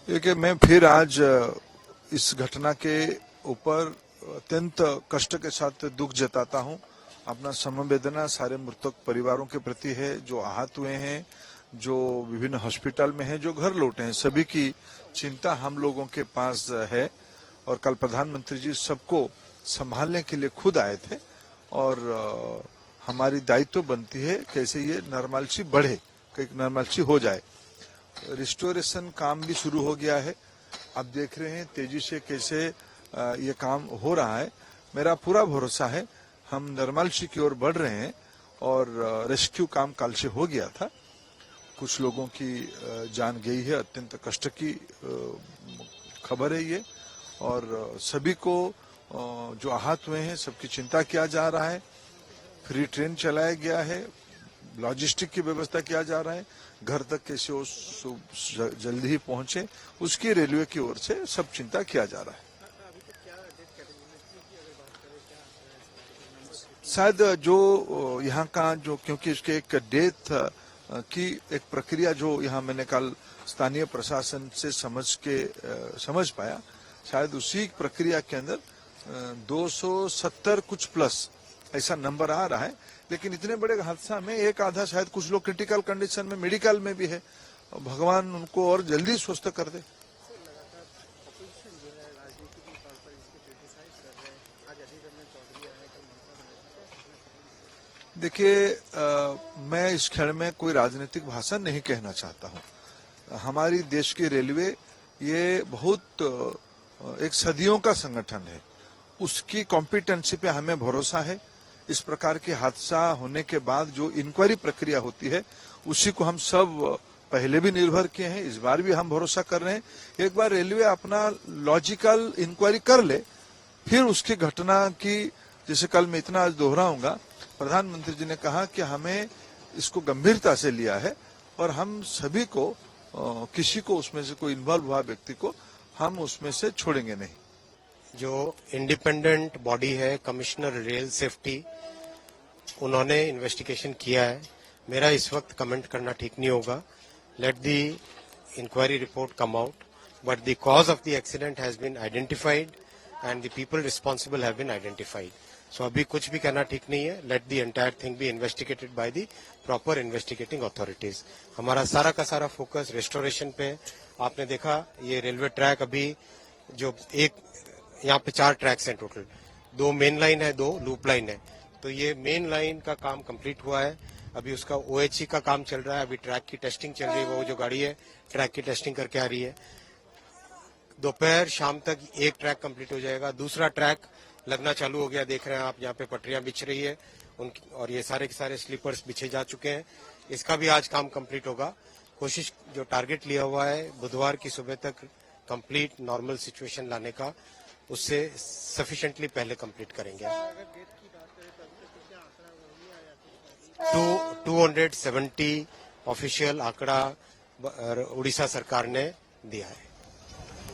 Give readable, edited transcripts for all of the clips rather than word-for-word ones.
देखिए, मैं फिर आज इस घटना के ऊपर अत्यंत कष्ट के साथ दुख जताता हूं। अपना समवेदना सारे मृतक परिवारों के प्रति है, जो आहत हुए हैं, जो विभिन्न हॉस्पिटल में हैं, जो घर लौटे हैं, सभी की चिंता हम लोगों के पास है। और कल प्रधानमंत्री जी सबको संभालने के लिए खुद आए थे और हमारी दायित्व बनती है कैसे ये नॉर्मलसी बढ़े, नॉर्मलसी हो जाए। रिस्टोरेशन काम भी शुरू हो गया है। आप देख रहे हैं तेजी से कैसे ये काम हो रहा है। मेरा पूरा भरोसा है हम नॉर्मलसी की ओर बढ़ रहे हैं और रेस्क्यू काम कल से हो गया था। कुछ लोगों की जान गई है, अत्यंत कष्ट की खबर है ये। और सभी को जो आहत हुए हैं सबकी चिंता किया जा रहा है। फ्री ट्रेन चलाया गया है, लॉजिस्टिक की व्यवस्था किया जा रहा है, घर तक कैसे वो जल्दी ही पहुंचे उसकी रेलवे की ओर से सब चिंता किया जा रहा है। शायद जो यहाँ का जो, क्योंकि इसके एक डेथ की एक प्रक्रिया जो यहाँ मैंने कल स्थानीय प्रशासन से समझ पाया, शायद उसी प्रक्रिया के अंदर 270 कुछ प्लस ऐसा नंबर आ रहा है। लेकिन इतने बड़े हादसा में एक आधा शायद कुछ लोग क्रिटिकल कंडीशन में मेडिकल में भी है। भगवान उनको और जल्दी स्वस्थ कर दे। देखिए, मैं इस क्षण में कोई राजनीतिक भाषण नहीं कहना चाहता हूं। हमारी देश की रेलवे ये बहुत एक सदियों का संगठन है, उसकी कॉम्पिटेंसी पे हमें भरोसा है। इस प्रकार के हादसा होने के बाद जो इंक्वायरी प्रक्रिया होती है उसी को हम सब पहले भी निर्भर किए हैं, इस बार भी हम भरोसा कर रहे हैं। एक बार रेलवे अपना लॉजिकल इंक्वायरी कर ले, फिर उसकी घटना की, जैसे कल मैं इतना आज दोहराऊंगा, प्रधानमंत्री जी ने कहा कि हमें इसको गंभीरता से लिया है और हम सभी को किसी को उसमें से कोई इन्वॉल्व हुआ व्यक्ति को हम उसमें से छोड़ेंगे नहीं। जो इंडिपेंडेंट बॉडी है कमिश्नर रेल सेफ्टी, उन्होंने इन्वेस्टिगेशन किया है। मेरा इस वक्त कमेंट करना ठीक नहीं होगा। Let the inquiry report come out, but the cause of the accident has been identified and the people responsible have been identified. So अभी कुछ भी कहना ठीक नहीं है। Let the entire thing be investigated by the proper investigating authorities. हमारा सारा का सारा फोकस रेस्टोरेशन पे। आपने देखा ये रेलवे ट्रैक अभी जो एक यहाँ पे 4 ट्रैक्स हैं टोटल, 2 मेन लाइन है, 2 लूप लाइन है। तो ये मेन लाइन का काम कंप्लीट हुआ है, अभी उसका OHC का काम चल रहा है, अभी ट्रैक की टेस्टिंग चल रही है। वो जो गाड़ी है ट्रैक की टेस्टिंग करके आ रही है। दोपहर शाम तक एक ट्रैक कंप्लीट हो जाएगा, दूसरा ट्रैक लगना चालू हो गया। देख रहे हैं आप यहाँ पे पटरियां बिछ रही है उनकी, और ये सारे के सारे स्लीपर्स बिछे जा चुके हैं। इसका भी आज काम कंप्लीट होगा। कोशिश जो टारगेट लिया हुआ है बुधवार की सुबह तक कंप्लीट नॉर्मल सिचुएशन लाने का, उससे सफिशिएंटली पहले कंप्लीट करेंगे। 270 ऑफिशियल आंकड़ा उड़ीसा सरकार ने दिया है।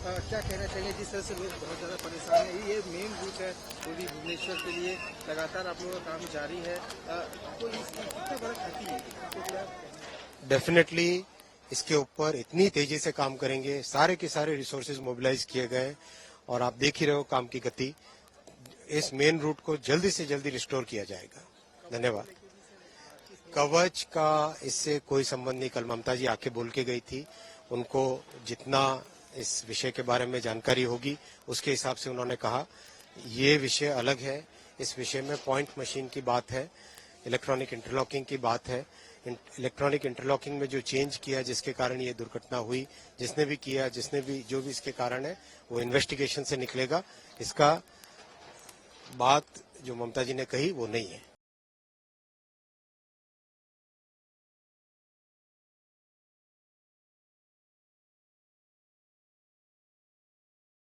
क्या कहना चाहिए? जिस तरह से लोग बहुत ज्यादा परेशान है, ये मेन रूट है पूरी भुवनेश्वर के लिए, लगातार आप लोगों का काम जारी है, तो इसकी कितना बड़ा क्षति है? डेफिनेटली इसके ऊपर इतनी तेजी से काम करेंगे, सारे के सारे रिसोर्सेज मोबिलाइज किए गए और आप देख ही रहे हो काम की गति। इस मेन रूट को जल्दी से जल्दी रिस्टोर किया जाएगा। धन्यवाद। कवच का इससे कोई संबंध नहीं। कल ममता जी आके बोल के गई थी, उनको जितना इस विषय के बारे में जानकारी होगी उसके हिसाब से उन्होंने कहा। ये विषय अलग है, इस विषय में पॉइंट मशीन की बात है, इलेक्ट्रॉनिक इंटरलॉकिंग की बात है। इलेक्ट्रॉनिक इंटरलॉकिंग में जो चेंज किया जिसके कारण ये दुर्घटना हुई, जिसने भी किया, जिसने भी जो भी इसके कारण है वो इन्वेस्टिगेशन से निकलेगा। इसका बात जो ममता जी ने कही वो नहीं है।